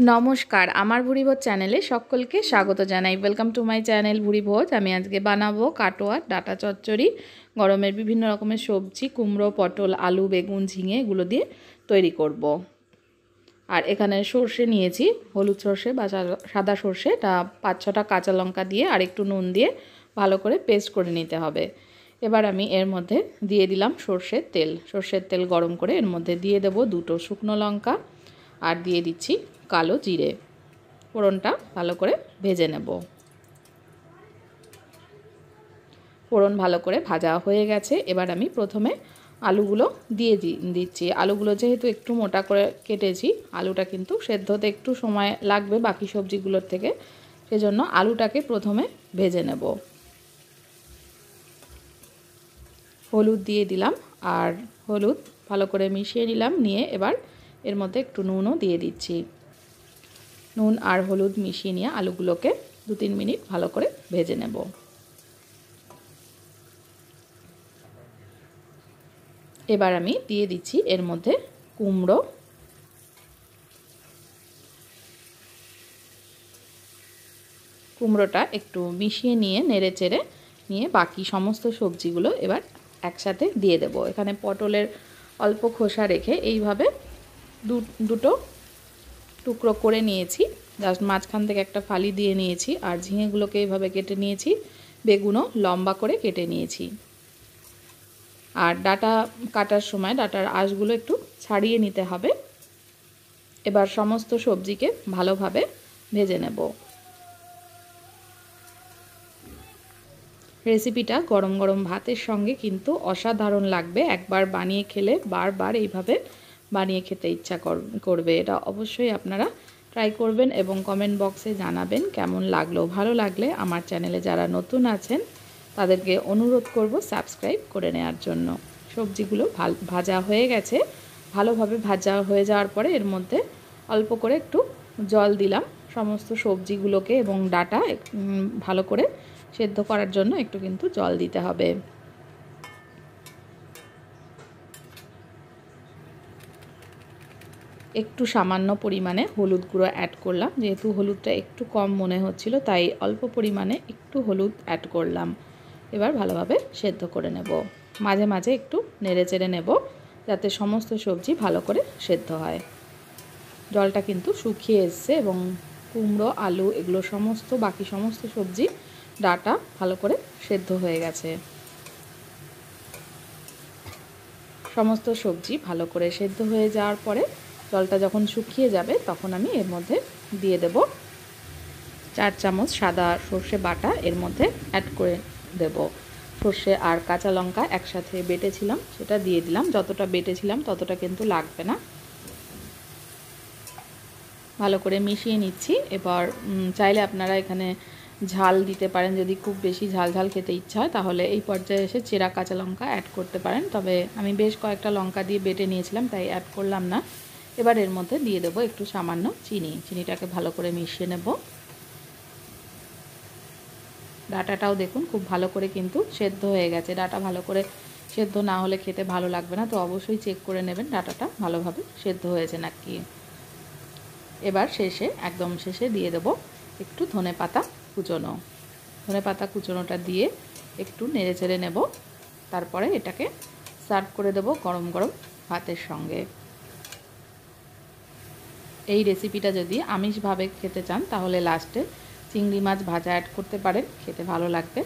নমস্কার, আমার ভুরিভোজ চ্যানেলে সকলকে স্বাগত জানাই। Welcome to my channel Bhurivoj. আমি আজকে বানাবো কাটোয়ার ডাটা চচ্চড়ি। গরমের বিভিন্ন রকমের সবজি, কুমড়ো, পটল, আলু, বেগুন, ঝিঙে এগুলো দিয়ে তৈরি করব। আর এখানে সর্ষে নিয়েছি, হলুদ সর্ষে বা সাদা সর্ষে। এটা 5-6টা কাঁচা লঙ্কা দিয়ে আর একটু নুন দিয়ে ভালো করে পেস্ট করে নিতে হবে। এবার আমি এর মধ্যে দিয়ে দিলাম সর্ষের তেল গরম করে এর মধ্যে দিয়ে দেব 2টো শুকনো লঙ্কা আর দিয়ে দিচ্ছি কালো জিরে। ফোড়নটা ভালো করে ভেজে নেব। ফোড়ন ভালো করে ভাজা হয়ে গেছে। এবার আমি প্রথমে আলুগুলো দিয়ে দিচ্ছি। আলুগুলো যেহেতু একটু মোটা করে কেটেছি, আলুটা কিন্তু সেদ্ধ হতে একটু সময় লাগবে বাকি সবজিগুলোর থেকে, সেজন্য আলুটাকে প্রথমে ভেজে নেব। হলুদ দিয়ে দিলাম আর হলুদ ভালো করে মিশিয়ে নিলাম। নিয়ে এবার এর মধ্যে একটু নুনও দিয়ে দিচ্ছি। নুন আর হলুদ মিশিয়ে নিয়ে আলুগুলোকে 2-3 মিনিট ভালো করে ভেজে নেব। এবার আমি দিয়ে দিচ্ছি এর মধ্যে কুমড়োটা একটু মিশিয়ে নিয়ে নেড়ে চেড়ে নিয়ে বাকি সমস্ত সবজিগুলো এবার একসাথে দিয়ে দেব। এখানে পটলের অল্প খোসা রেখে এইভাবে দুটো টুকরো করে নিয়েছি, জাস্ট মাঝখান থেকে একটা ফালি দিয়ে নিয়েছি। আর ঝিঙেগুলোকে এইভাবে কেটে নিয়েছি, বেগুনও লম্বা করে কেটে নিয়েছি। আর ডাটা কাটার সময় ডাটার আঁশগুলো একটু ছাড়িয়ে নিতে হবে। এবার সমস্ত সবজিকে ভালোভাবে ভেজে নেব। রেসিপিটা গরম গরম ভাতের সঙ্গে কিন্তু অসাধারণ লাগবে। একবার বানিয়ে খেলে বারবার এইভাবে বানিয়ে খেতে ইচ্ছা করবে। এটা অবশ্যই আপনারা ট্রাই করবেন এবং কমেন্ট বক্সে জানাবেন কেমন লাগলো। ভালো লাগলে আমার চ্যানেলে যারা নতুন আছেন তাদেরকে অনুরোধ করব সাবস্ক্রাইব করে নেওয়ার জন্য। সবজিগুলো ভাজা হয়ে গেছে। ভালোভাবে ভাজা হয়ে যাওয়ার পরে এর মধ্যে অল্প করে একটু জল দিলাম সমস্ত সবজিগুলোকে এবং ডাটা ভালো করে সেদ্ধ করার জন্য একটু কিন্তু জল দিতে হবে। একটু সামান্য পরিমাণে হলুদ গুঁড়ো অ্যাড করলাম, যেহেতু হলুদটা একটু কম মনে হচ্ছিল তাই অল্প পরিমাণে একটু হলুদ অ্যাড করলাম। এবার ভালোভাবে সেদ্ধ করে নেব। মাঝে মাঝে একটু নেড়ে চেড়ে নেব যাতে সমস্ত সবজি ভালো করে সেদ্ধ হয়। জলটা কিন্তু শুকিয়ে এসছে এবং কুমড়ো, আলু এগুলো বাকি সমস্ত সবজি ডাটা ভালো করে সেদ্ধ হয়ে গেছে। সমস্ত সবজি ভালো করে সেদ্ধ হয়ে যাওয়ার পরে জলটা যখন শুকিয়ে যাবে তখন আমি এর মধ্যে দিয়ে দেব 4 চামচ সাদা সর্ষে বাটা। এর মধ্যে অ্যাড করে দেব। সর্ষে আর কাঁচা লঙ্কা একসাথে বেটেছিলাম, সেটা দিয়ে দিলাম। যতটা বেটেছিলাম ততটা কিন্তু লাগবে না। ভালো করে মিশিয়ে নিচ্ছি। এবার চাইলে আপনারা এখানে ঝাল দিতে পারেন, যদি খুব বেশি ঝাল খেতে ইচ্ছা হয় তাহলে এই পর্যায়ে এসে চেরা কাঁচা লঙ্কা অ্যাড করতে পারেন। তবে আমি বেশ কয়েকটা লঙ্কা দিয়ে বেটে নিয়েছিলাম তাই অ্যাড করলাম না। এবার এর মধ্যে দিয়ে দেবো একটু সামান্য চিনিটাকে ভালো করে মিশিয়ে নেব। ডাটাটাও দেখুন খুব ভালো করে কিন্তু সেদ্ধ হয়ে গেছে। ডাটা ভালো করে সেদ্ধ না হলে খেতে ভালো লাগবে না, তো অবশ্যই চেক করে নেবেন ডাটাটা ভালোভাবে সেদ্ধ হয়েছে নাকি। এবার একদম শেষে দিয়ে দেব একটু ধনেপাতা কুচোনোটা দিয়ে একটু নেড়ে চেড়ে নেব। তারপরে এটাকে সার্ভ করে দেব গরম গরম ভাতের সঙ্গে। এই রেসিপিটা যদি আমিষভাবে খেতে চান তাহলে লাস্টে চিংড়ি মাছ ভাজা অ্যাড করতে পারেন, খেতে ভালো লাগবে।